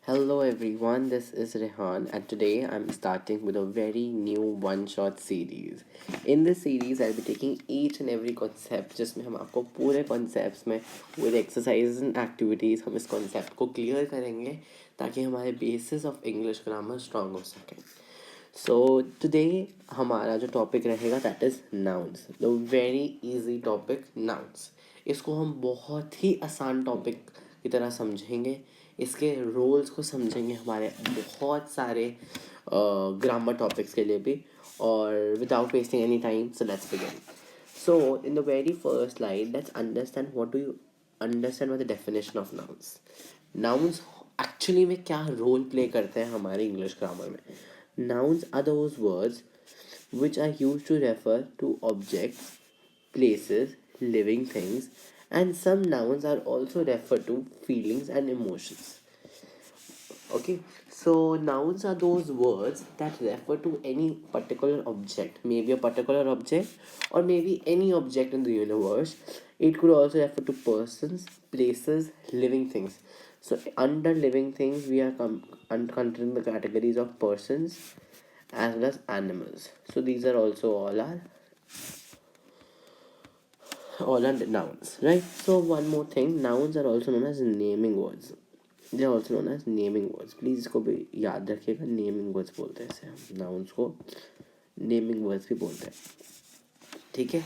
Hello everyone, this is Rehaan, and today I'm starting with a very new one-shot series. In this series, I'll be taking each and every concept जिसमें हम आपको पूरे concepts में with exercises and activities हम इस concept को clear करेंगे ताकि हमारे basis of English grammar strong हो सके. So today हमारा जो topic रहेगा that is nouns. The very easy topic nouns. इसको हम बहुत ही आसान topic की तरह समझेंगे. इसके रोल्स को समझेंगे हमारे बहुत सारे ग्रामर टॉपिक्स के लिए भी. और without wasting any time, so let's begin. So in the very first slide let's understand what do you understand by the definition of nouns. Nouns actually में क्या रोल प्ले करते हैं हमारे इंग्लिश ग्रामर में. Nouns are those words which are used to refer to objects, places, living things, and some nouns are also referred to feelings and emotions. Okay, so nouns are those words that refer to any particular object, maybe a particular object, or maybe any object in the universe. It could also refer to persons, places, living things. So, under living things, we are considering the categories of persons as well as animals. So, these are also all are nouns, right? So, one more thing, nouns are also known as naming words. They are also known as naming words. Please इसको भी याद रखिएगा, naming words बोलते हैं इसे हम. Nouns को naming words भी बोलते हैं, ठीक है.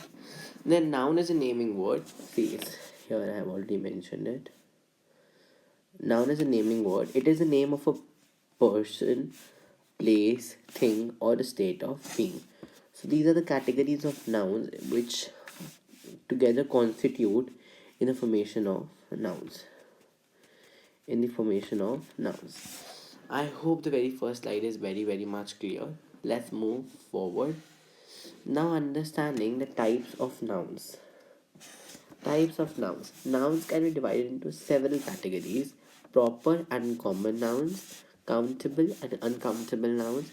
Then noun is a naming word. Please here I have already mentioned it. Noun is a naming word. It is the name of a person, place, thing, or a state of being. So these are the categories of nouns which together constitute in the formation of nouns. I hope the very first slide is very much clear. Let's move forward. Now understanding the types of nouns. Types of nouns. Nouns can be divided into several categories: proper and common nouns, countable and uncountable nouns,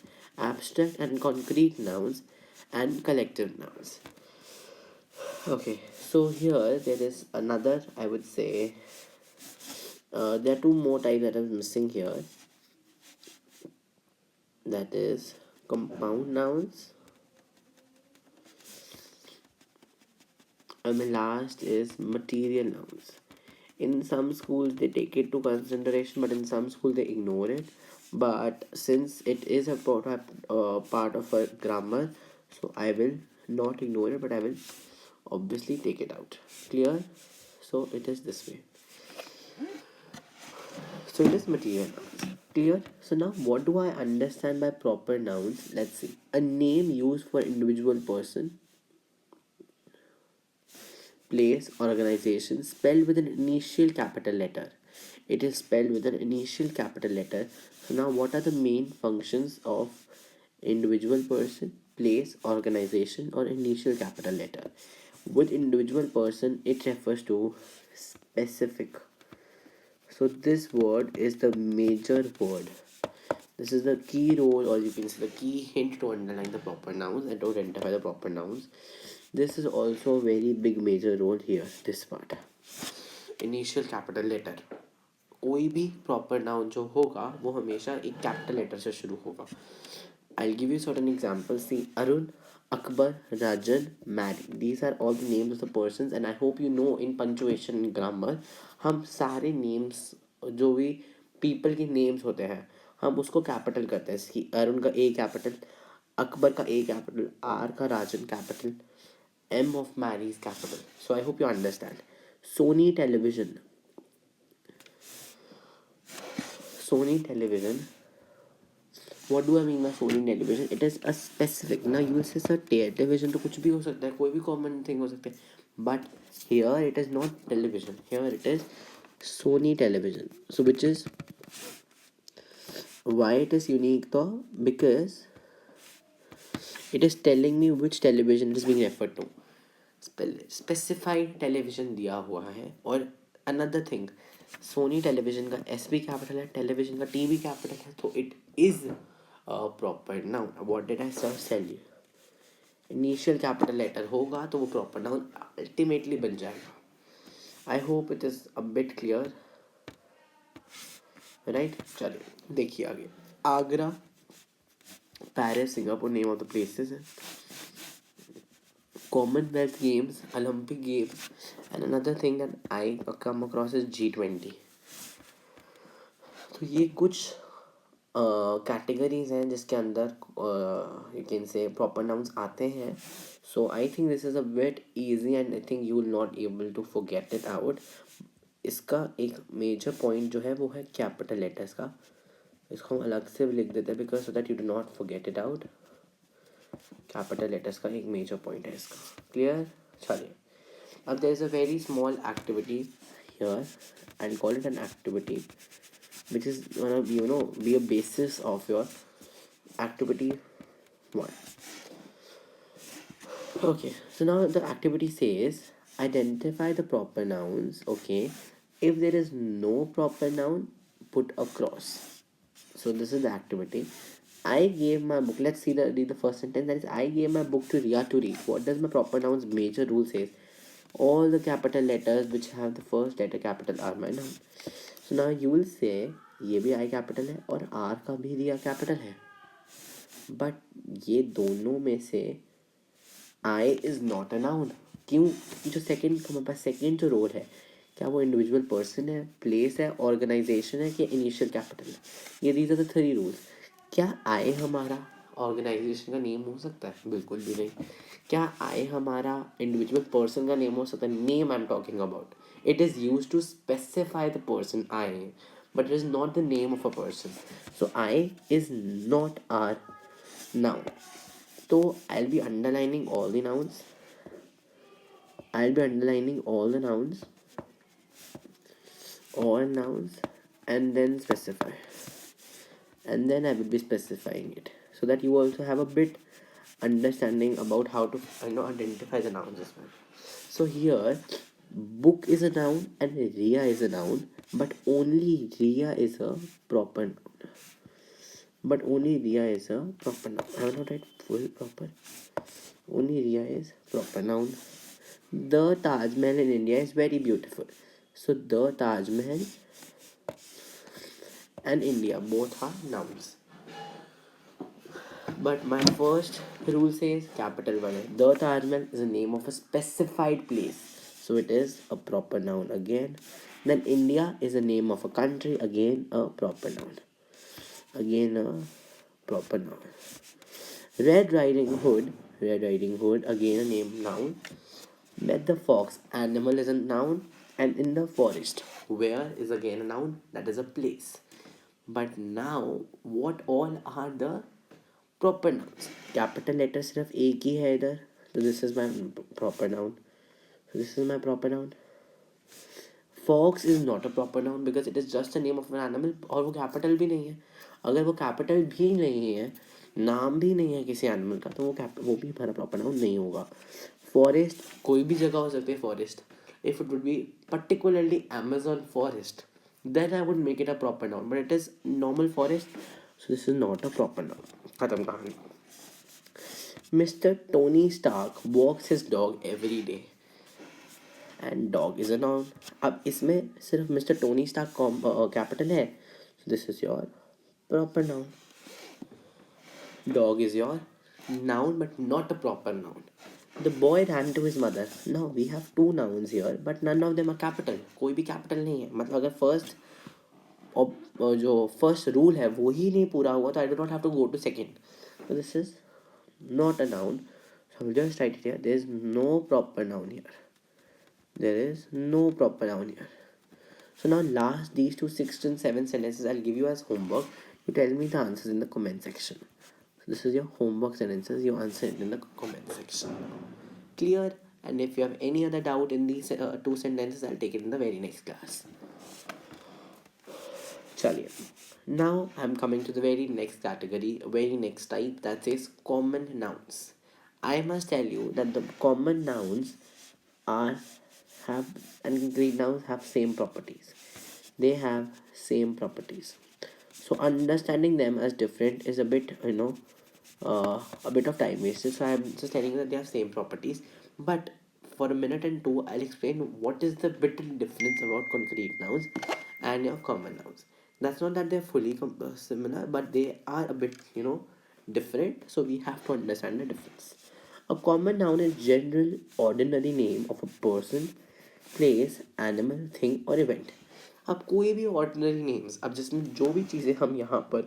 abstract and concrete nouns, and collective nouns. Okay, so here there is another, I would say, there are two more types that are missing here. That is compound nouns, and the last is material nouns. In some schools they take it to consideration, but in some schools they ignore it. But since it is a part of a grammar, so I will not ignore it, but I will obviously take it out. Clear? So it is this way. So it is material nouns. Clear? So now what do I understand by proper nouns? Let's see. A name used for individual person, place, organization spelled with an initial capital letter. It is spelled with an initial capital letter. So now what are the main functions of individual person, place, organization, or initial capital letter? With individual person, it refers to specific. So this word is the major word. This is the key role, or you can say the key hint to underline the proper nouns and to identify the proper nouns. This is also a very big major role here, this part. Initial capital letter. कोई भी proper noun जो होगा वो हमेशा एक capital letter से शुरू होगा. I'll give you certain examples. See, Arun, Akbar, Rajan, Mary. These are all the names of the persons, and I hope you know in punctuation in grammar हम सारे names जो भी people के names होते हैं हम उसको कैपिटल करते हैं. कि अरुण का ए कैपिटल, अकबर का ए कैपिटल, आर का राजन capital, M of Mary is capital. So I hope you understand. Sony television. What do I mean by Sony television? It is a specific. Now you will say sir television तो कुछ भी हो सकता है, कोई भी common thing हो सकता है. But here it is not television. Here it is Sony television. So which is why it is unique though? Because it is telling me which television is being referred to. Specified television दिया हुआ है. और another thing, Sony television का S भी capital है, television का T भी capital है, तो it is proper noun. What did I tell you? Initial capital letter होगा तो वो प्रॉपर नाउन अल्टीमेटली बन जाएगा. I hope it is a bit clear. Right. चलिए देखिए आगे। Agra, Paris, Singapore name of the places है। Commonwealth Games, Olympic Games, and another thing that I come across is G20। तो ये कुछ कैटेगरीज हैं जिसके अंदर you can say proper nouns आते हैं। So I think this is a bit easy and I think you will not able to forget it out. इसका एक मेजर पॉइंट जो है वो है कैपिटल लेटर्स का। इसको हम अलग से भी लिख देते हैं because so that you do not forget it out. Capital letters का एक मेजर पॉइंट है इसका। क्लियर। चलिए अब there is a very small activity here, I call it an activity which is gonna be be a basis of your activity 1. Okay, so now the activity says identify the proper nouns. Okay, if there is no proper noun, put a cross. So this is the activity. I gave my book. Let's see the read the first sentence. That is, I gave my book to Ria to read. What does my proper nouns major rule says? All the capital letters which have the first letter capital are my noun. So now you will say ये भी I capital है और R का भी Ria capital है, but ये दोनों में से I is not a noun. क्यों? जो सेकंड हमारे पास सेकंड जो रोल है, क्या वो इंडिविजुअल पर्सन है, प्लेस है, ऑर्गेनाइजेशन है कि इनिशियल कैपिटल है? ये दीज आर द 3 रूल्स। क्या आई हमारा ऑर्गेनाइजेशन का नेम हो सकता है? बिल्कुल भी नहीं। क्या आई हमारा इंडिविजुअल पर्सन का नेम हो सकता है? Name I am talking about. It is use to specify the person I, but it is not the name of a person. So I is not our noun. So I'll be underlining all the nouns. I'll be underlining all nouns, and then specify. And then I will be specifying it so that you also have a bit understanding about how to identify the nouns as well. So here, book is a noun and Ria is a noun, but only Ria is a proper noun. But only Ria is a proper noun. I will not write full proper. Only Ria is proper noun. The Taj Mahal in India is very beautiful. So the Taj Mahal and India both are nouns. But my first rule says capital one. The Taj Mahal is the name of a specified place, so it is a proper noun again. Then India is the name of a country, again a proper noun. Again a proper noun. Red Riding Hood, again a name noun. Met the fox, animal is a noun, and in the forest, where is again a noun, that is a place. But now, what all are the proper nouns? Capital letter सिर्फ एक ही है इधर, so this is my proper noun. So this is my proper noun. Fox is not a proper noun because it is just the name of an animal और वो capital भी नहीं है. अगर वो capital भी नहीं है, नाम भी नहीं है किसी एनिमल का, तो वो भी हमारा प्रॉपर नाउन नहीं होगा. फॉरेस्ट कोई भी जगह हो सकती है forest. If it would be particularly Amazon forest, then I would make it a proper noun, but it is normal forest, so this is not a proper noun. खत्म कहानी. Mr. Tony Stark walks his dog every day, and dog is a noun. अब इसमें सिर्फ Mr. Tony Stark capital है, so this is your proper noun. Dog is your noun but not a proper noun. The boy ran to his mother. Now we have two nouns here, but none of them are capital. कोई भी capital नहीं है. मतलब अगर जो first rule है वो ही नहीं पूरा हुआ तो I do not have to go to second. So this is not a noun. So I will just write it here. There is no proper noun here. There is no proper noun here. So now last these 6 and 7 sentences I'll give you as homework. You tell me the answers in the comment section. So this is your homework sentences. You answer it in the comment section. Clear? And if you have any other doubt in these 2 sentences, I'll take it in the very next class. Chaliye. Now I'm coming to the very next category, very next type, that says common nouns. I must tell you that the common nouns are have and Greek nouns have same properties. They have same properties. So understanding them as different is a bit a bit of time wasted. So I'm just telling you that they have same properties. But for a minute and two, I'll explain what is the bit difference about concrete nouns and your common nouns. That's not that they're fully similar, but they are a bit, different. So we have to understand the difference. A common noun is general, ordinary name of a person, place, animal, thing or event. अब कोई भी ordinary names, अब जिसमें जो भी चीज़ें हम यहाँ पर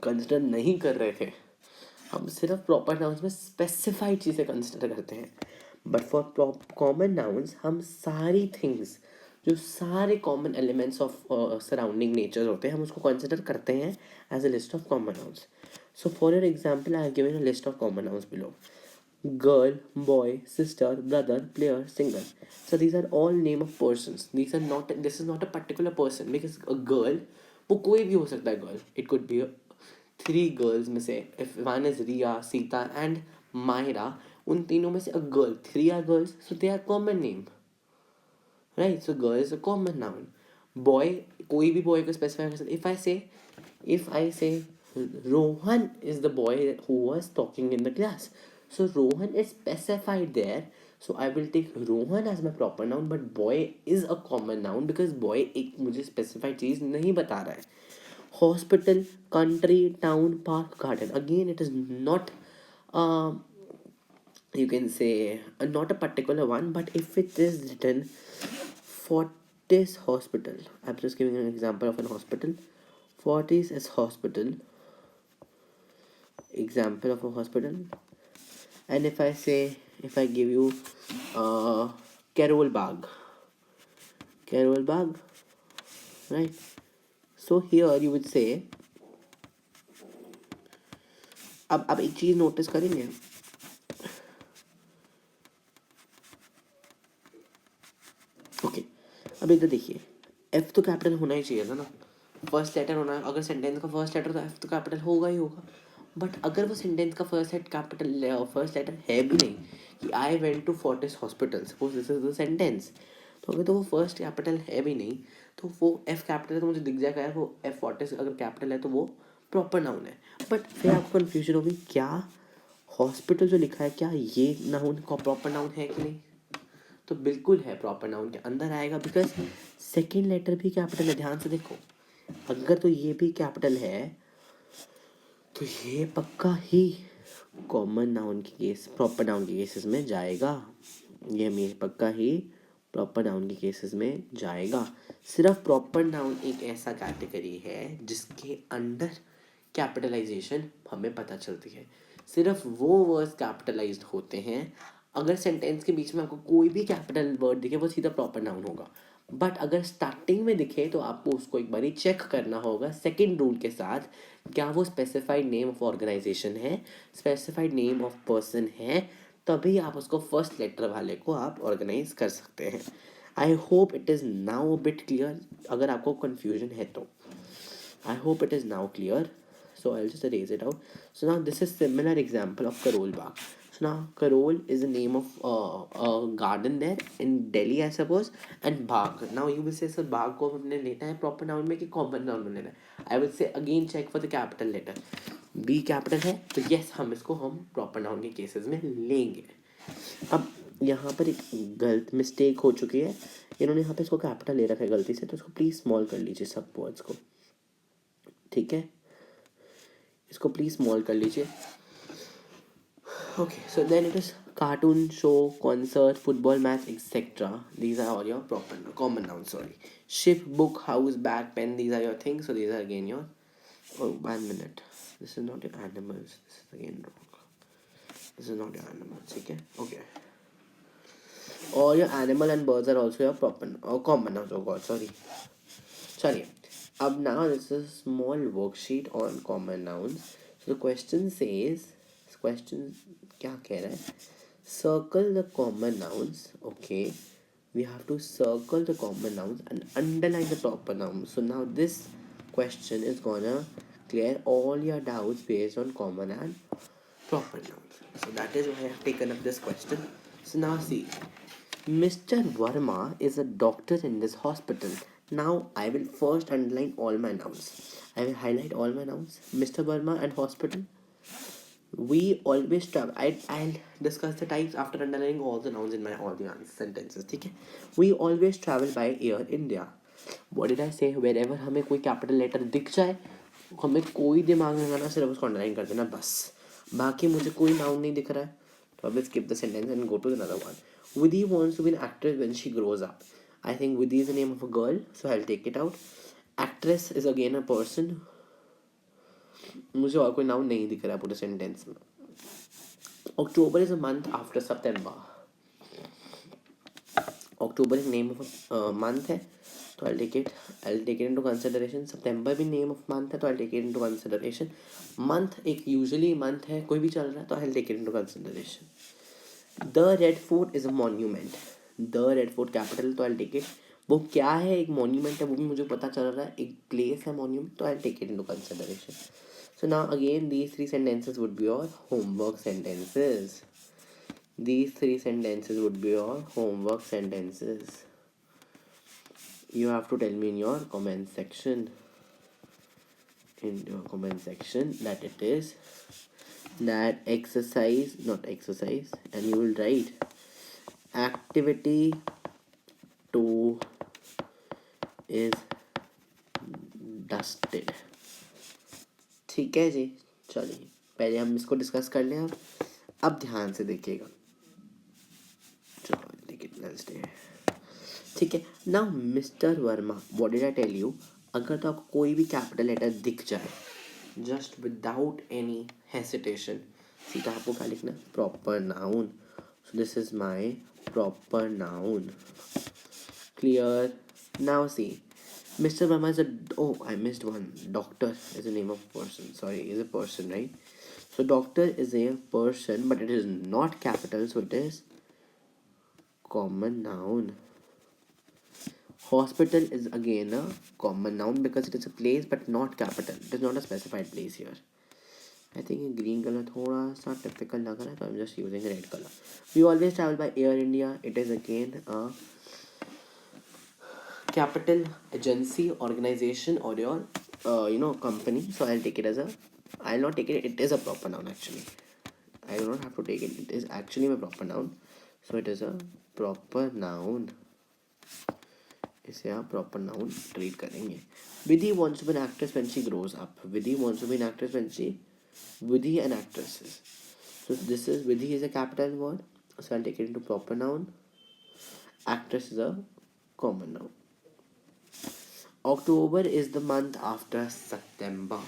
कंसिडर नहीं कर रहे थे, हम सिर्फ प्रॉपर नाउन्स में स्पेसिफाइड चीज़ें कंसिडर करते हैं. बट फॉर कॉमन नाउन्स हम सारी थिंग्स, जो सारे common elements of surrounding nature होते हैं, हम उसको कंसिडर करते हैं as a list of common nouns. So for your example I have given a list of common nouns below. Girl, boy, sister, brother, player, singer. So these are all name of persons. These are not. This is not a particular person because a girl, वो कोई भी हो सकता है girl. It could be three girls में से. If one is Riya, Sita and Myra, उन तीनों में से a girl. Three are girls, so they are common name, right? So girl is a common noun. Boy, कोई भी boy को specify कर सकते. If I say Rohan is the boy who was talking in the class. So Rohan is specified there. So I will take Rohan as my proper noun, but boy is a common noun because boy एक मुझे specified चीज़ नहीं बता रहा है. Hospital, country, town, park, garden. Again, it is not, uh, you can say, not a particular one, but if it is written Fortis Hospital, I'm just giving an example of an hospital. Fortis is hospital, example of a hospital. And if I give you uh, Carol Bagh, right? So here you would say, अब एक चीज़ notice करेंगे, okay. अब इधर देखिए, F तो capital होना ही चाहिए था ना, फर्स्ट लेटर होना है. अगर सेंटेंस का फर्स्ट लेटर तो एफ तो कैपिटल होगा ही होगा. बट अगर वो सेंटेंस का फर्स्ट लेटर है भी नहीं, कि I went to Fortis hospital, suppose this is the sentence, तो अगर तो वो फर्स्ट कैपिटल है भी नहीं, तो वो एफ कैपिटल है तो मुझे दिख जाएगा यार, वो एफ फोर्टिस अगर कैपिटल है तो वो प्रॉपर नाउन है. बट फिर आपको कन्फ्यूजन होगी, क्या हॉस्पिटल जो लिखा है क्या ये नाउन का प्रॉपर नाउन है कि नहीं? तो बिल्कुल है, प्रॉपर नाउन के अंदर आएगा बिकॉज सेकेंड लेटर भी कैपिटल है. ध्यान से देखो, अगर तो ये भी कैपिटल है तो ये पक्का ही कॉमन नाउन के केस, प्रॉपर नाउन के केसेस में जाएगा. ये मेरे पक्का ही प्रॉपर नाउन के केसेस में जाएगा. सिर्फ प्रॉपर नाउन एक ऐसा कैटेगरी है जिसके अंडर कैपिटलाइजेशन हमें पता चलती है. सिर्फ वो वर्ड्स कैपिटलाइज्ड होते हैं. अगर सेंटेंस के बीच में आपको कोई भी कैपिटल वर्ड दिखे, वो सीधा प्रॉपर नाउन होगा. बट अगर स्टार्टिंग में दिखे तो आपको उसको एक बारी चेक करना होगा सेकेंड रूल के साथ, क्या वो स्पेसिफाइड नेम ऑफ ऑर्गेनाइजेशन है, स्पेसिफाइड नेम ऑफ पर्सन है, तभी आप उसको फर्स्ट लेटर वाले को आप ऑर्गेनाइज कर सकते हैं. आई hope it is now bit clear. अगर आपको कन्फ्यूजन है तो I hope it is now clear. So I'll just erase it out. So now this is similar example of Karol Bagh. So now Karol is the name of a garden there in Delhi, I suppose, and Bagh. Now you will say, sir, Bagh को हमने लेना है proper noun में कि common noun में लेना है? I will say again check for the capital letter. B capital है तो yes, हम proper noun के cases में लेंगे. अब यहाँ पर एक गलत मिस्टेक हो चुकी है. इन्होंने यहाँ पे इसको कैपिटल ले रखा है गलती से, तो इसको प्लीज़ स्मॉल कर लीजिए सब वर्ड्स को. ठीक है, इसको प्लीज स्मॉल कर लीजिए. Okay, so then it is cartoon show, concert, football match, etcetera. These are all your proper common noun. Sorry, ship, book, house, bag, pen, these are your things. So these are again your, oh 1 minute, this is not your animals, this is again wrong, this is not your animals. ठीक है, okay. All your animal and birds are also your proper or common nouns. Oh god, sorry. Up now, this is a small worksheet on common nouns. So the question says, question क्या कह रहा है? Circle the common nouns. Okay, we have to circle the common nouns and underline the proper nouns. So now this question is gonna clear all your doubts based on common and proper nouns. So that is why I have taken up this question. So now see, Mr. Verma is a doctor in this hospital. Now I will first underline all my nouns. I will highlight all my nouns. Mr. Verma and hospital. We always travel. I'll discuss the types after underlining all the nouns in my all the sentences. ठीक है? We always travel by air India. What did आई से, where ever हमें कोई capital letter दिख जाए, हमें कोई दिमाग में लगाना, सिर्फ उसको अंडरलाइन कर देना बस, बाकी मुझे कोई नाउन नहीं दिख रहा है तो अब skip the sentence and go to another one. Vidhi wants to be an actress when she grows up. I think Vidhi is the name of a girl, so I'll take it out. Actress is again a person. मुझे और कोई noun नहीं दिख रहा है पूरे sentence में. October is a month after September. October is name of a month है तो I'll take it into consideration. September भी name of month है तो I'll take it into consideration. Month एक usually month है, कोई भी चल रहा है तो I'll take it into consideration. The Red Fort is a monument. The Red Fort capital तो I'll take it. वो क्या है, एक monument है, वो भी मुझे पता चल रहा है, एक place है monument तो I'll take it into consideration. So now again these three sentences would be your homework sentences. These three sentences would be your homework sentences. You have to tell me in your comment section. That it is that exercise, not exercise, and you will write activity 2 is dusted. ठीक है जी, चलिए पहले हम इसको discuss कर लें. अब ध्यान से देखिएगा. चलो देखिए, ठीक है. Now mister Verma, what did I tell you, अगर तो आपको कोई भी कैपिटल लेटर दिख जाए, जस्ट विदाउट एनी हेसिटेशन सीधा आपको क्या लिखना, proper noun. So this is my proper noun. Clear. Now see, Mr. Verma is I missed one. Doctor is the name of person. Sorry, is a person, right? So doctor is a person, but it is not capital, so it is common noun. Hospital is again a common noun because it is a place but not capital. It is not a specified place here. I think green color thoda sa typical lag raha hai, so I'm just using red color. We always travel by Air India. It is again a capital agency, organization, or your company. So I'll take it as I'll not take it. It is a proper noun actually. I do not have to take it. It is actually my proper noun. So it is a proper noun. इसे आप proper noun treat करेंगे. Vidhi wants to be an actress when she grows up. Vidhi wants to be an actress when she. Vidhi and actresses. So this is Vidhi is a capital word. So I'll take it into proper noun. Actress is a common noun. October is the month after September.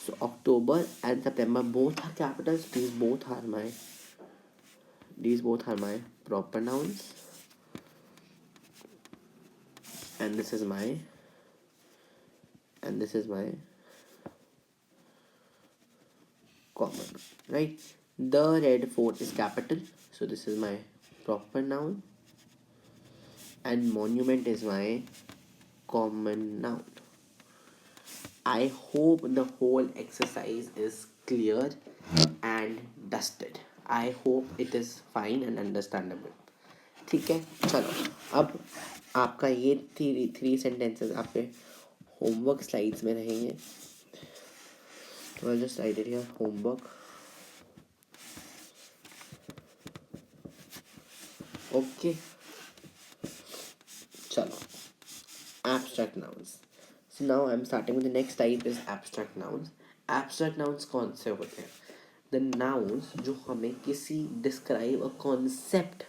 So October and September both are capitals. These both are my proper nouns. And this is my common, right? The Red Fort is capital. So this is my proper noun. And monument is my common noun. I hope the whole exercise is clear and dusted. I hope it is fine and understandable. ठीक है, चलो अब आपका ये three sentences आपके homework slides में रहेंगे. तो I'll just write it here, homework. Okay. चलो, abstract nouns. So now I'm starting with the next type is abstract nouns. Abstract nouns कौन से होते हैं? The nouns जो हमें किसी describe a concept,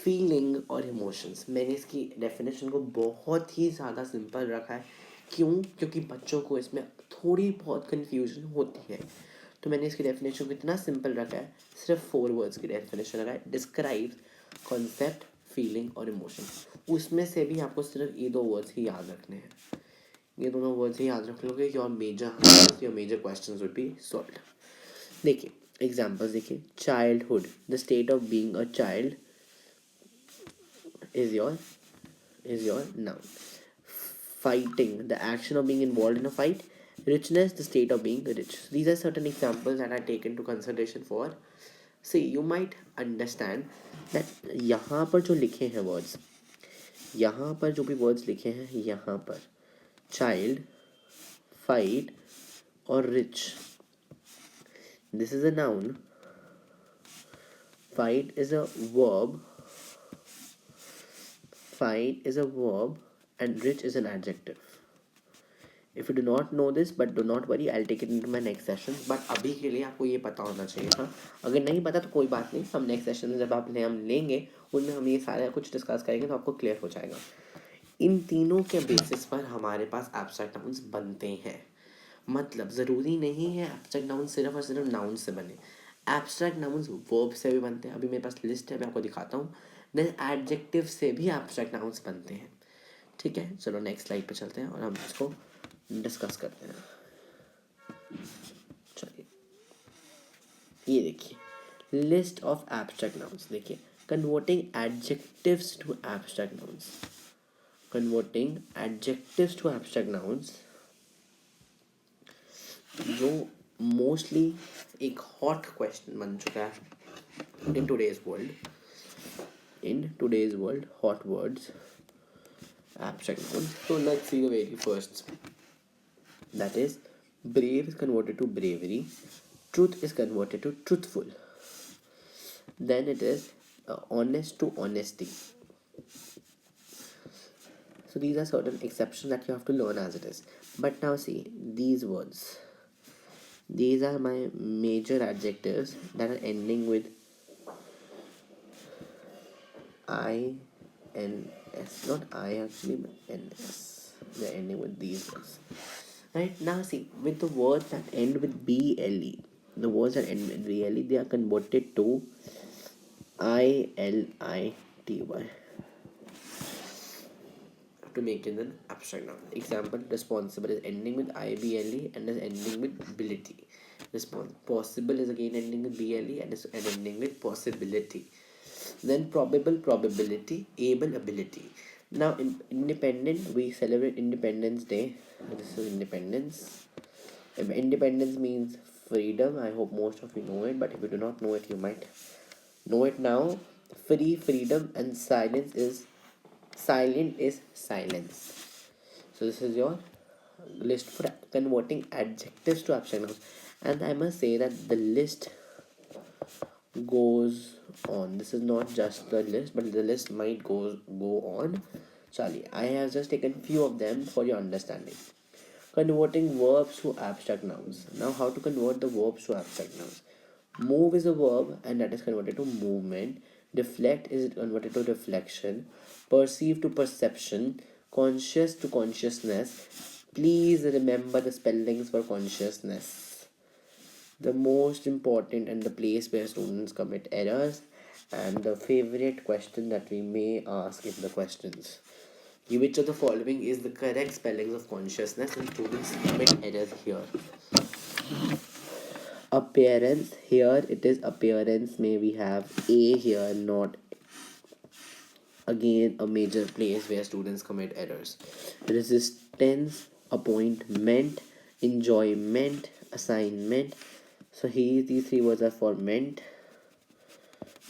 फीलिंग और इमोशंस. मैंने इसकी डेफिनेशन को बहुत ही ज़्यादा सिंपल रखा है. क्यों? क्योंकि बच्चों को इसमें थोड़ी बहुत कन्फ्यूजन होती है. तो मैंने इसकी डेफिनेशन को इतना सिंपल रखा है, सिर्फ 4 वर्ड्स की डेफिनेशन रखा है. डिस्क्राइब्स कॉन्सेप्ट, फीलिंग और इमोशन. उसमें से भी आपको सिर्फ ये 2 वर्ड्स ही याद रखने हैं. ये दोनों वर्ड्स ही याद रख लोगे, your major questions would be solved. देखिए एग्जांपल्स देखिए. Childhood, the state of being a child is your noun. Fighting, the action of being involved in a fight. Richness, the state of being rich. These are certain examples that I take into consideration for. See, you might understand that यहाँ पर जो लिखे हैं words, यहाँ पर जो भी words लिखे हैं यहाँ पर child, fight और rich. This is a noun. Fight is a verb. and rich is an adjective. If you do not know this, but do not worry, I'll take it into my next session. But अभी के लिए आपको ये पता होना चाहिए. हाँ, अगर नहीं पता तो कोई बात नहीं, हम नेक्स्ट सेशन में जब हम लेंगे उनमें हम ये सारा कुछ डिस्कस करेंगे तो आपको क्लियर हो जाएगा. इन तीनों के बेसिस पर हमारे पास एब्स्ट्रैक्ट नाउन्स बनते हैं. मतलब ज़रूरी नहीं है एब्स्ट्रैक्ट नाउन सिर्फ और सिर्फ नाउन से बने. एब्स्ट्रैक्ट नाउन्स वर्ब से भी बनते हैं. अभी मेरे पास लिस्ट है, मैं आपको दिखाता हूँ. देन एडजेक्टिव से भी एब्स्ट्रैक्ट नाउन्स बनते हैं. ठीक है, चलो नेक्स्ट स्लाइड पे चलते हैं और हम इसको डिस्कस करते हैं. चलिए, ये देखिए लिस्ट ऑफ एब्स्ट्रैक्ट नाउन्स. देखिए, converting adjectives to abstract nouns. Converting adjectives to abstract nouns जो मोस्टली एक हॉट क्वेश्चन बन चुका है in today's world. In today's world hot words abstract nouns. So let's see the very first. That is, brave is converted to bravery. Truth is converted to truthful. Then it is honest to honesty. So these are certain exceptions that you have to learn as it is. But now see these words. These are my major adjectives that are ending with I and S. Not I actually, but NS. They're ending with these words. Right, now see, with the words that end with BLE, the words that end with BLE, they are converted to ILITY to make it an abstract noun. Example, responsible is ending with IBLE and is ending with ability. Possible is again ending with BLE and is ending with possibility. Then probable, probability. Able, ability. Now in independent, we celebrate Independence Day. This is independence. Independence means freedom. I hope most of you know it, but if you do not know it, you might know it now. Free, freedom, and silent is silence. So this is your list for converting adjectives to abstract nouns. And I must say that the list goes on. This is not just the list, but the list might go on. Charlie, I have just taken few of them for your understanding. Converting verbs to abstract nouns. Now, how to convert the verbs to abstract nouns? Move is a verb and that is converted to movement. Deflect is converted to reflection. Perceive to perception. Conscious to consciousness. Please remember the spellings for consciousness. The most important and the place where students commit errors, and the favorite question that we may ask in the questions. Which of the following is the correct spellings of consciousness, and students commit errors here. Appearance, here it is appearance, may we have A here, not again a major place where students commit errors. Resistance, appointment, enjoyment, assignment. So here these three words are for meant.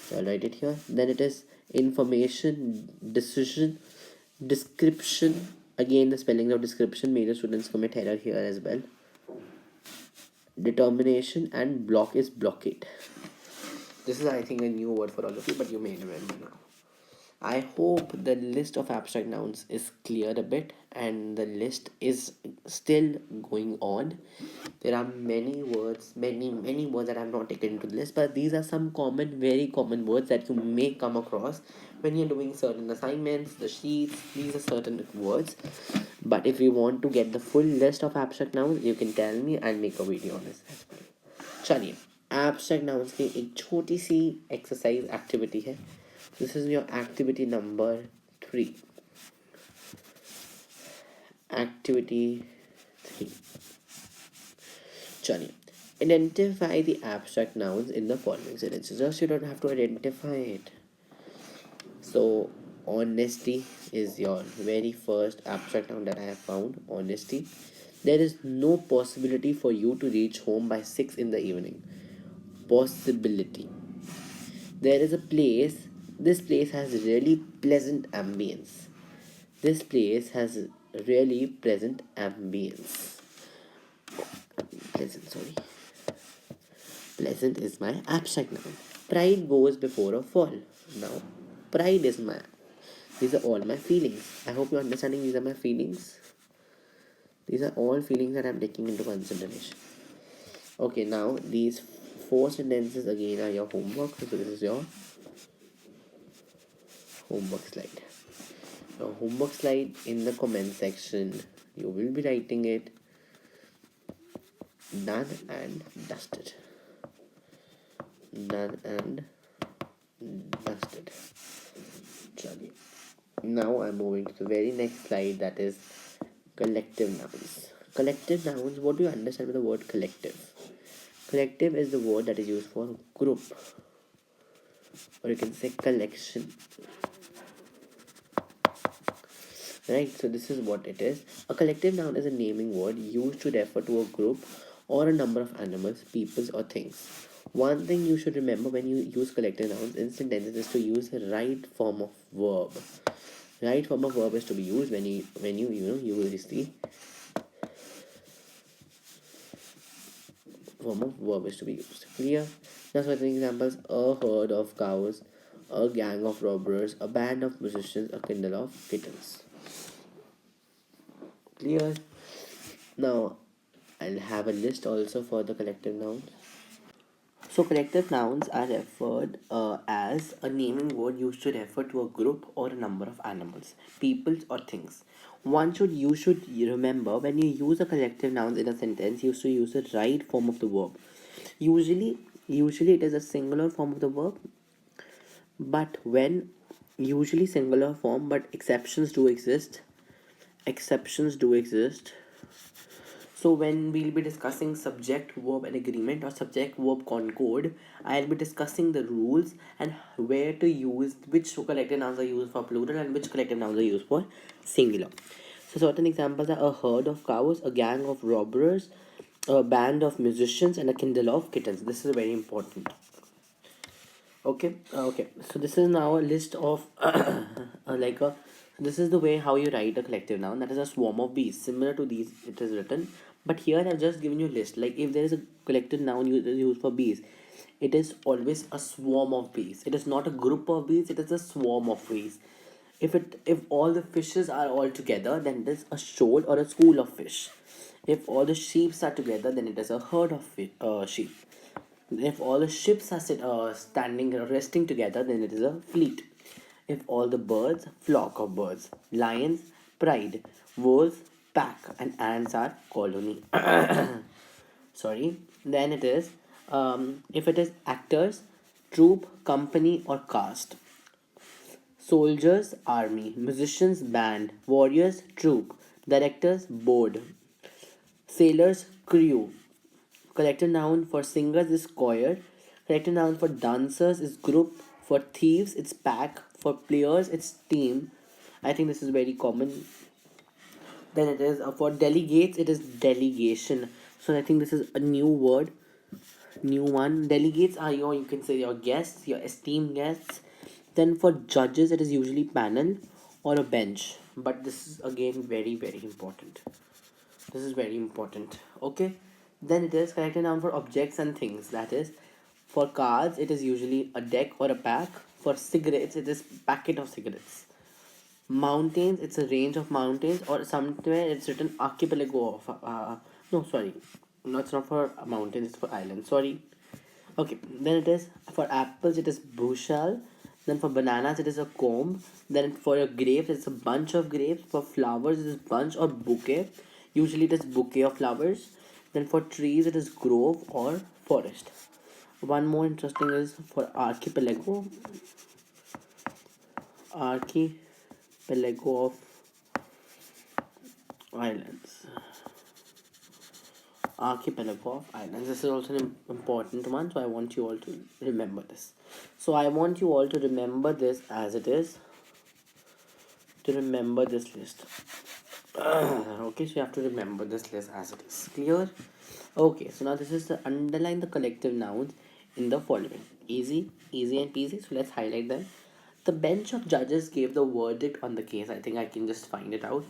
So I'll write it here. Then it is information, decision, description. Again the spelling of description, major students commit error here as well. Determination, and block is blockade. This is I think a new word for all of you, but you may remember now. I hope the list of abstract nouns is clear a bit, and the list is still going on. There are many words, many words that I have not taken into the list, but these are some common, very common words that you may come across when you're doing certain assignments, the sheets. These are certain words. But if you want to get the full list of abstract nouns, you can tell me. I'll make a video on this as well. चलिए, abstract nouns की एक छोटी सी exercise activity है. This is your activity number 3. Activity 3. Chani, identify the abstract nouns in the following sentences. Just you don't have to identify it. So honesty is your very first abstract noun that I have found. Honesty. There is no possibility for you to reach home by 6 in the evening. Possibility. There is a place. This place has really pleasant ambience. This place has really pleasant ambience. Pleasant is my abstract noun. Pride goes before a fall. Now, pride is my. These are all my feelings. I hope you're understanding. These are my feelings. These are all feelings that I'm taking into consideration. Okay, now these four sentences again are your homework. So this is your homework slide. Your homework slide in the comment section. You will be writing it. Done and dusted. Done and dusted. Chali. Now I'm moving to the very next slide, that is collective nouns. Collective nouns, what do you understand by the word collective? Collective is the word that is used for group, or you can say collection. Right, so this is what it is. A collective noun is a naming word used to refer to a group or a number of animals, peoples, or things. One thing you should remember when you use collective nouns in sentences is to use the right form of verb. Right form of verb is to be used when you use the form of verb is to be used. Clear? Now certain examples: a herd of cows, a gang of robbers, a band of musicians, a kindle of kittens. Clear? Now I'll have a list also for the collective nouns. So collective nouns are referred as a naming word used to refer to a group or a number of animals, peoples, or things. You should remember when you use a collective noun in a sentence, you should use the right form of the verb. Usually, usually it is a singular form of the verb, but when usually singular form, but exceptions do exist. Exceptions do exist. So when we'll be discussing subject verb and agreement or subject verb concord, I'll be discussing the rules and where to use which collective nouns are used for plural and which collective nouns are used for singular. So certain examples are a herd of cows, a gang of robbers, a band of musicians, and a kindle of kittens. This is very important. Okay, so this is now a list of like a this is the way how you write a collective noun, that is a swarm of bees. Similar to these it is written, but here I've just given you a list. Like if there is a collective noun used for bees, it is always a swarm of bees. It is not a group of bees, it is a swarm of bees. If all the fishes are all together, then it is a shoal or a school of fish. If all the sheep are together, then it is a herd of sheep. If all the ships are standing resting together, then it is a fleet. If all the birds, flock of birds. Lions, pride. Wolves, pack. And ants are colony. Sorry. Then it is, if it is actors, troop, company, or caste. Soldiers, army. Musicians, band. Warriors, troop. Directors, board. Sailors, crew. Collective noun for singers is choir. Collective noun for dancers is group. For thieves, it's pack. For players, it's team. I think this is very common. Then it is for delegates, it is delegation. So I think this is a new word, new one. Delegates are your, you can say, your guests, your esteemed guests. Then for judges, it is usually panel or a bench. But this is again very important. This is very important. Okay. Then it is collective noun for objects and things. That is, for cards, it is usually a deck or a pack. For cigarettes, it is packet of cigarettes. Mountains, it's a range of mountains, or somewhere it's written archipelago of. No, sorry, no, it's not for mountains. It's for islands. Sorry. Okay. Then it is for apples, it is bushel. Then for bananas, it is a comb. Then for your grapes, it's a bunch of grapes. For flowers, it is bunch or bouquet. Usually, it is bouquet of flowers. Then for trees, it is grove or forest. One more interesting is for archipelago. Archipelago of islands. Archipelago of islands. This is also an important one, so I want you all to remember this. So I want you all to remember this as it is. To remember this list. Okay, so you have to remember this list as it is. Clear? Okay, so now this is the underline the collective nouns in the following. Easy, easy and peasy. So let's highlight them. The bench of judges gave the verdict on the case. I think I can just find it out.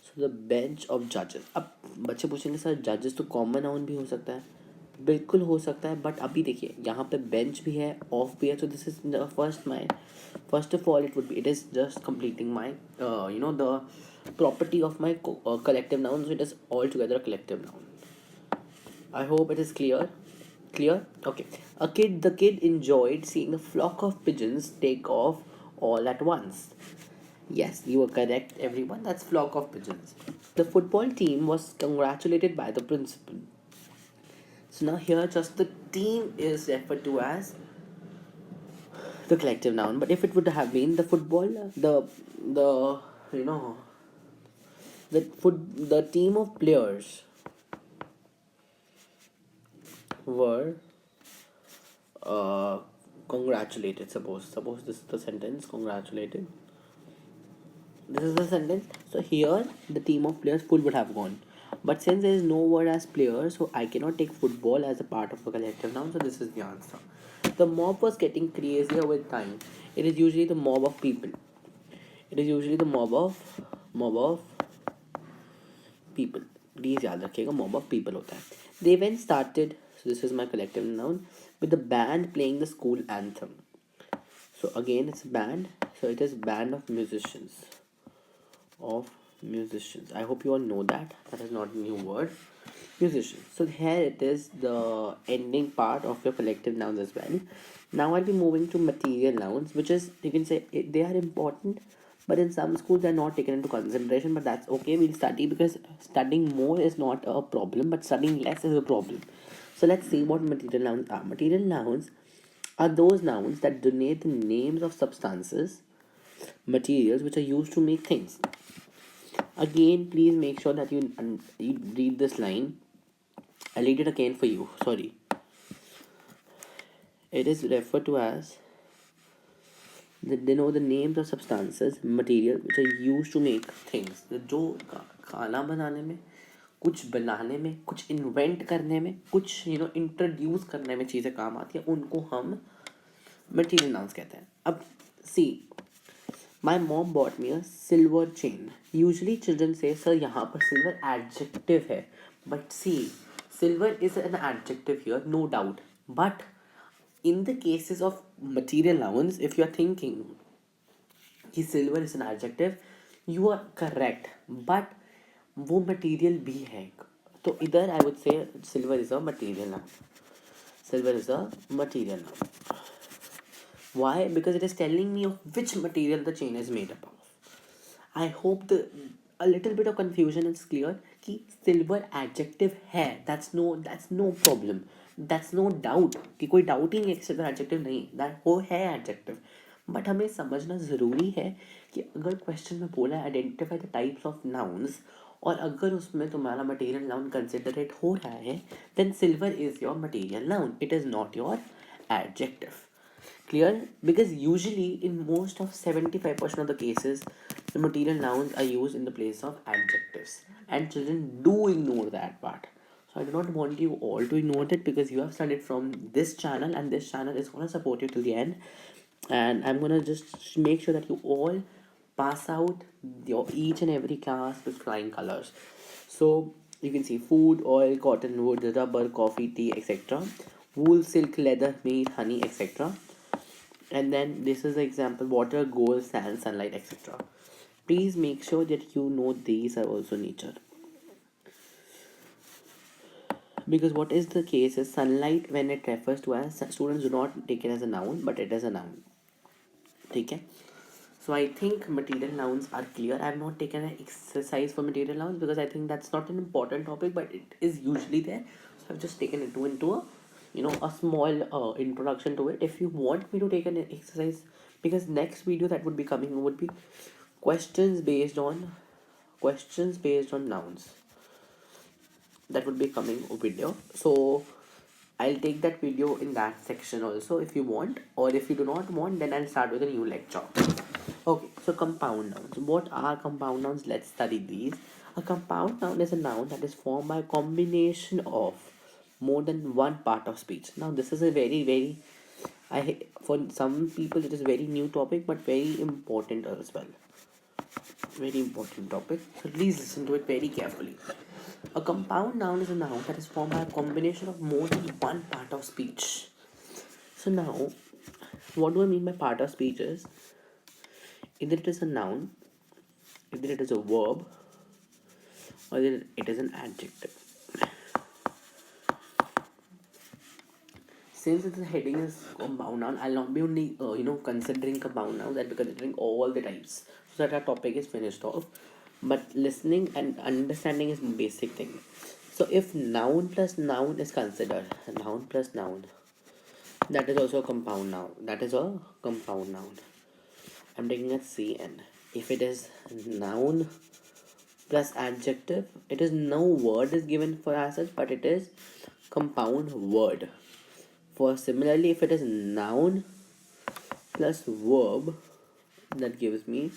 So the bench of judges. अब बच्चे पूछेंगे sir judges तो common noun भी हो सकता है. बिल्कुल हो सकता है, बट अभी देखिए यहाँ पे बेंच भी है, ऑफ भी है, so this is the first of all it is just completing my the property of my collective noun, so it is altogether a collective noun. I hope it is clear. Clear? Okay. The kid enjoyed seeing a flock of pigeons take off all at once. Yes, you were correct, everyone. That's flock of pigeons. The football team was congratulated by the principal. So now here, just the team is referred to as the collective noun. But if it would have been the football, the you know the team of players were uh, congratulated. Suppose this is the sentence. Congratulated. This is the sentence. So here the team of players full would have gone. But since there is no word as players, so I cannot take football as a part of a collective noun. So this is the answer. The mob was getting crazier with time. It is usually the mob of people. It is usually the mob of people. Please याद रखिएगा mob of people होता है. They then started. So this is my collective noun with the band playing the school anthem. So again it's band. So it is band of musicians. Of musicians. I hope you all know that. That is not a new word. Musicians. So here it is the ending part of your collective nouns as well. Now I'll be moving to material nouns, which is you can say they are important, but in some schools they're not taken into consideration. But that's okay. We'll study because studying more is not a problem, but studying less is a problem. So let's see what material nouns are. Material nouns are those nouns that denote the names of substances, materials which are used to make things. Again, please make sure that you read this line. I'll read it again for you. Sorry. It is referred to as they know the names of substances, material which are used to make things. जो खाना बनाने में, कुछ बनाने में, कुछ invent करने में, कुछ इंट्रोड्यूस करने में चीज़ें काम आती है, उनको हम मटीरियल नाउंस कहते हैं. अब सी My mom bought me a silver chain. Usually children say, sir, यहाँ पर silver adjective है. But see, silver is an adjective here, no doubt. But in the cases of material nouns, if you are thinking कि silver is an adjective, you are correct. But वो material भी है. तो इधर I would say silver is a material noun. Silver is a material noun. Why? Because it is telling me of which material the chain is made up of. I hope a little bit of confusion is clear कि silver adjective है. That's no problem. That's no doubt कि कोई doubt ही नहीं है कि silver adjective नहीं. That वो है adjective. But हमें समझना ज़रूरी है कि अगर question में बोला है identify the types of nouns और अगर उसमें तुम्हारा material noun considerate हो रहा है, then silver is your material noun. It is not your adjective. Clear? Because usually in most of 75% of the cases, the material nouns are used in the place of adjectives, and children do ignore that part. So I do not want you all to ignore it because you have studied from this channel, and this channel is going to support you till the end. And I'm going to just make sure that you all pass out your each and every class with flying colors. So you can see food, oil, cotton, wood, rubber, coffee, tea, etc. Wool, silk, leather, meat, honey, etc. And then this is the example: water, gold, sand, sunlight, etc. Please make sure that you know these are also nature, because what is the case is sunlight, when it refers to as, students do not take it as a noun, but it is a noun. Okay, so I think material nouns are clear. I have not taken an exercise for material nouns because I think that's not an important topic, but it is usually there. So I've just taken it into a a small introduction to it. If you want me to take an exercise, because next video that would be coming would be questions based on nouns, that would be coming video. So I'll take that video in that section also if you want, or if you do not want, then I'll start with a new lecture. Okay, so compound nouns. What are compound nouns? Let's study these. A compound noun is a noun that is formed by a combination of more than one part of speech. Now this is a very for some people it is very new topic, but very important as well. Very important topic. So please listen to it very carefully. A compound noun is a noun that is formed by a combination of more than one part of speech. So now, what do I mean by part of speech is either it is a noun, either it is a verb, or either it is an adjective. Since the heading is compound noun, I'll not be only considering compound nouns. I'll be considering all the types so that our topic is finished off. But listening and understanding is basic thing. So if noun plus noun is considered, noun plus noun, that is also a compound noun. That is a compound noun. I'm taking a CN. If it is noun plus adjective, it is no word is given for as such, but it is compound word. For similarly, if it is noun plus verb, that gives me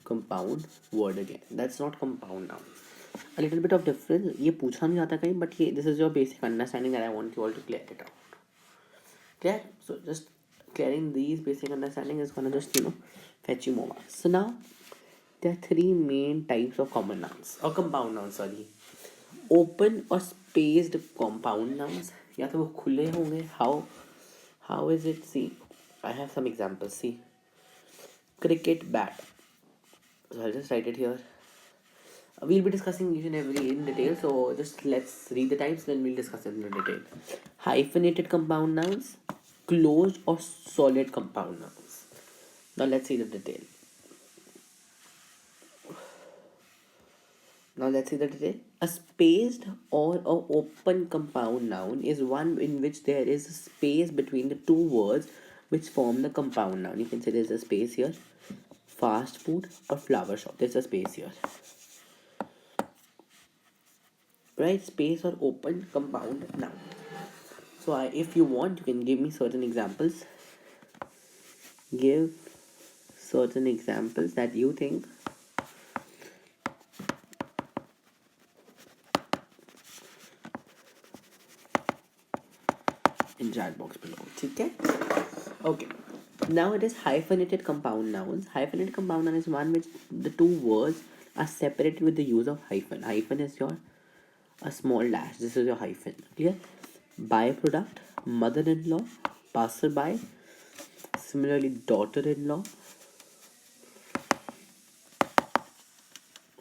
compound word again. That's not compound noun. A little bit of difference. ये पूछा नहीं जाता कहीं, but this is your basic understanding that I want you all to clear it out. Clear? So just clearing these basic understanding is gonna just fetch you more marks. So now there are three main types of common nouns or compound nouns. Sorry, open or spaced compound nouns. या तो वो खुले होंगे. How is it? See, I have some examples. See, cricket bat. So I'll just write it here. We'll be discussing each and every in detail. So just let's read the types, then we'll discuss it in detail. Hyphenated compound nouns, closed or solid compound nouns. Now let's see the detail. A spaced or a open compound noun is one in which there is a space between the two words which form the compound noun. You can say there's a space here. Fast food or flower shop. There's a space here. Right? Space or open compound noun. So if you want, you can give me certain examples. Give certain examples that you think in chat box below. Okay? Okay. Now it is hyphenated compound nouns. Hyphenated compound noun is one which the two words are separated with the use of hyphen. Hyphen is your a small dash. This is your hyphen. Clear? Byproduct, mother-in-law, passerby, similarly daughter-in-law.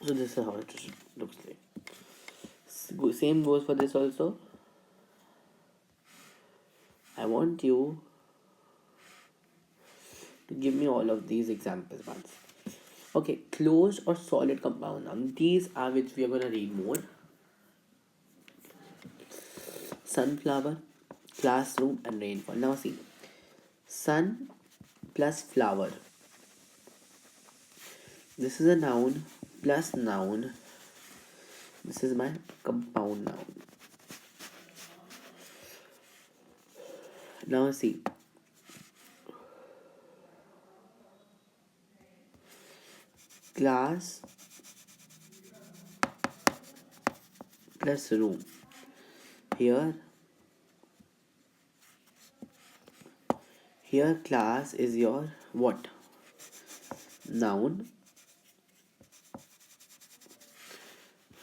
So this is how it looks like. Same goes for this also. I want you to give me all of these examples once. Okay, closed or solid compound noun. These are which we are going to read more. Sunflower, classroom and rainfall. Now see, sun plus flower. This is a noun plus noun. This is my compound noun. Now see, class plus room. Here class is your what? Noun.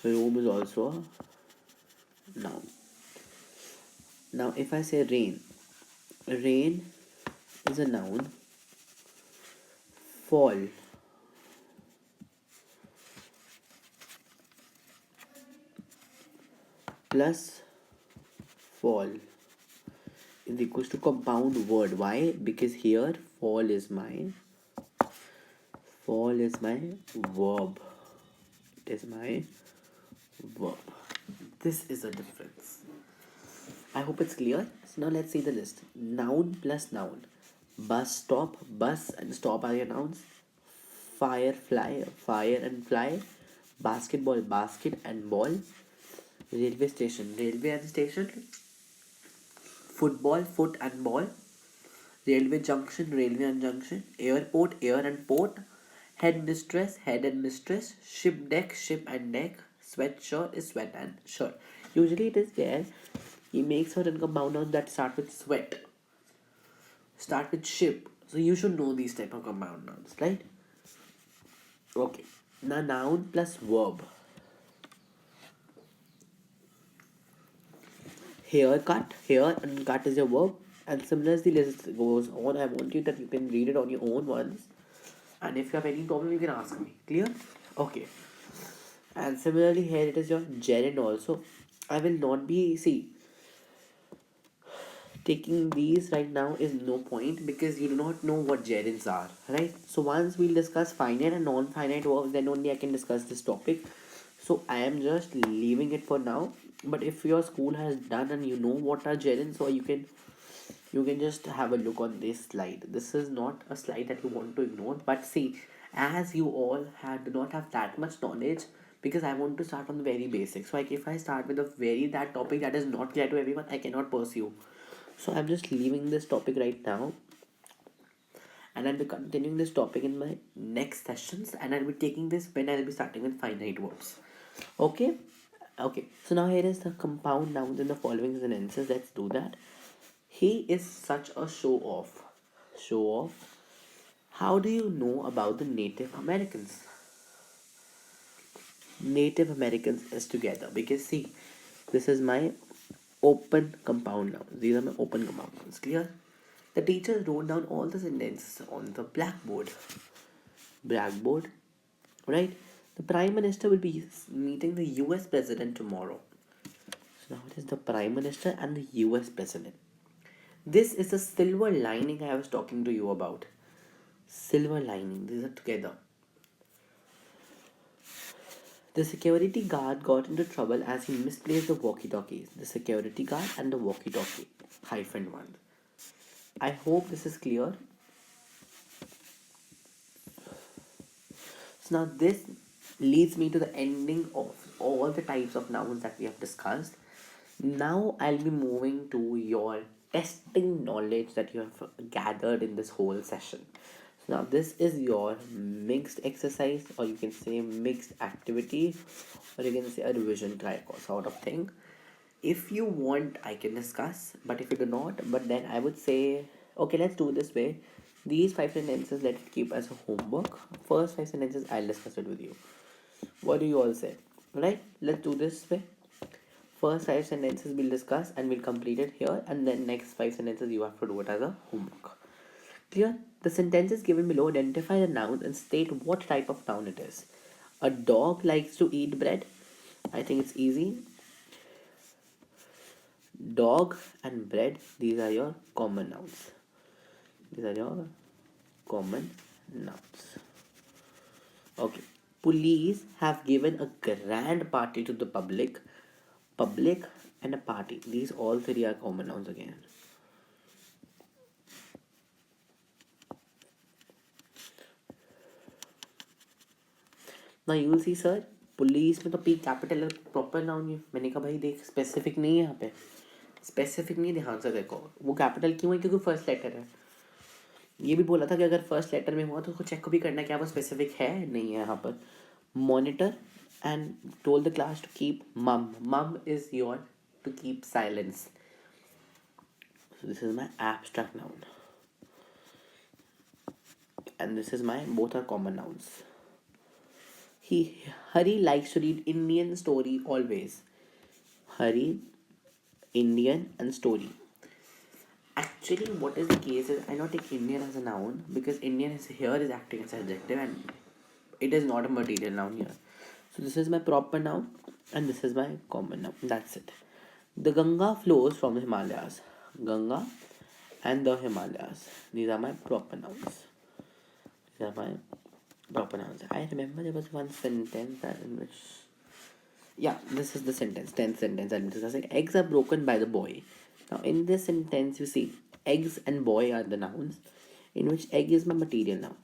Room is also a noun. Now if I say rain is a noun. Fall plus fall is equals to compound word. Why? Because here fall is my verb. It is my verb. This is a difference. I hope it's clear. So now let's see the list. Noun plus noun. Bus stop. Bus and stop are your nouns. Fire and fly. Basketball, basket and ball. Railway station and station. Football, foot and ball. Railway junction and junction. Airport, air and port. Head and mistress. Ship and deck. Sweatshirt is sweat and shirt. Usually it is there. He makes certain compound nouns that start with sweat. Start with ship. So you should know these type of compound nouns, right? Okay. Now noun plus verb. haircut. Hair and cut is your verb. And similar as the list goes on, I want you that you can read it on your own once. And if you have any problem, you can ask me. Clear? Okay. And similarly, here it is your gerund also. I will not be, see, taking these right now is no point because you do not know what gerunds are, right? So once we'll discuss finite and non-finite verbs, then only I can discuss this topic. So I am just leaving it for now. But if your school has done and you know what are gerunds, so you can just have a look on this slide. This is not a slide that you want to ignore, but see, as you all do not have that much knowledge, because I want to start from the very basics. So like if I start with a very that topic that is not clear to everyone, I cannot pursue. So I'm just leaving this topic right now, and I'll be continuing this topic in my next sessions, and I'll be taking this when I'll be starting with finite verbs. Okay? Okay. So now here is the compound nouns in the following sentences. Let's do that. He is such a show off. Show off. How do you know about the Native Americans? Native Americans is together because see, this is my open compound nouns. These are my open compound nouns. Clear? The teacher wrote down all the sentences on the blackboard. Blackboard, right? The Prime Minister will be meeting the US President tomorrow. So now it is the Prime Minister and the US President. This is the silver lining I was talking to you about. Silver lining, these are together. The security guard got into trouble as he misplaced the walkie talkies. The security guard and the walkie talkie. Hyphen one. I hope this is clear. So now this leads me to the ending of all the types of nouns that we have discussed. Now I'll be moving to your testing knowledge that you have gathered in this whole session. So now this is your mixed exercise, or you can say mixed activity, or you can say a revision track or sort of thing. If you want, I can discuss, but if you do not, but then I would say, okay, let's do it this way. These five sentences, let's keep as a homework. First five sentences, I'll discuss it with you. What do you all say? Right? Let's do this way. First five sentences we'll discuss and we'll complete it here, and then next five sentences you have to do it as a homework. Clear? The sentences given below identify the noun and state what type of noun it is. A dog likes to eat bread. I think it's easy. Dog and bread, these are your common nouns. These are your common nouns. Okay. Police have given a grand party to the public. Public and a party. These all three are common nouns again. Now you will see sir, police में तो P capital proper noun है. मैंने कहा भाई देख specific नहीं है यहाँ पे. स्पेसिफिक नहीं, ध्यान से देखो वो कैपिटल क्यों है, क्योंकि फर्स्ट लेटर है. ये भी बोला था कि अगर फर्स्ट लेटर में हुआ तो उसको चेक भी करना क्या वो स्पेसिफिक है नहीं है यहाँ पर. Monitor and told the class to keep mum. Mum is your to keep silence. So this is my abstract noun. And this is my both are common nouns. Hari likes to read Indian story always. Hari, Indian and story. Actually, what is the case is I not take Indian as a noun because Indian is here is acting as adjective and it is not a material noun here. So this is my proper noun and this is my common noun. That's it. The Ganga flows from the Himalayas. Ganga and the Himalayas. These are my proper nouns. These are my proper nouns. I remember there was one sentence that in which, yeah, this is the sentence, 10th sentence I'm discussing. Eggs are broken by the boy. Now in this sentence you see eggs and boy are the nouns, in which egg is my material noun.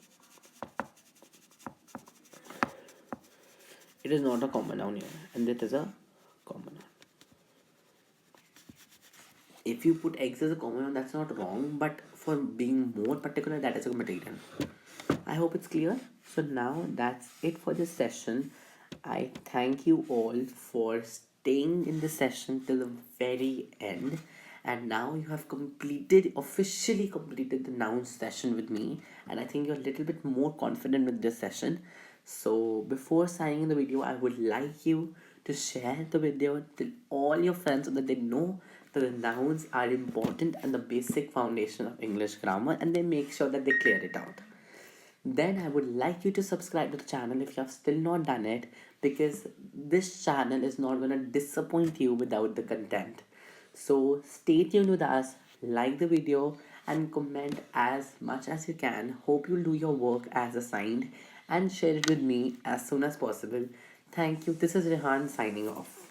It is not a common noun here, and it is a common noun. If you put eggs as a common noun, that's not wrong, but for being more particular, that is a material. I hope it's clear. So now that's it for this session. I thank you all for staying in the session till the very end. And now you have officially completed the noun session with me. And I think you're a little bit more confident with this session. So before signing the video, I would like you to share the video to all your friends so that they know So the nouns are important and the basic foundation of English grammar, and they make sure that they clear it out. Then I would like you to subscribe to the channel if you have still not done it, because this channel is not going to disappoint you without the content. So stay tuned with us, like the video, and comment as much as you can. Hope you'll do your work as assigned and share it with me as soon as possible. Thank you. This is Rehan signing off.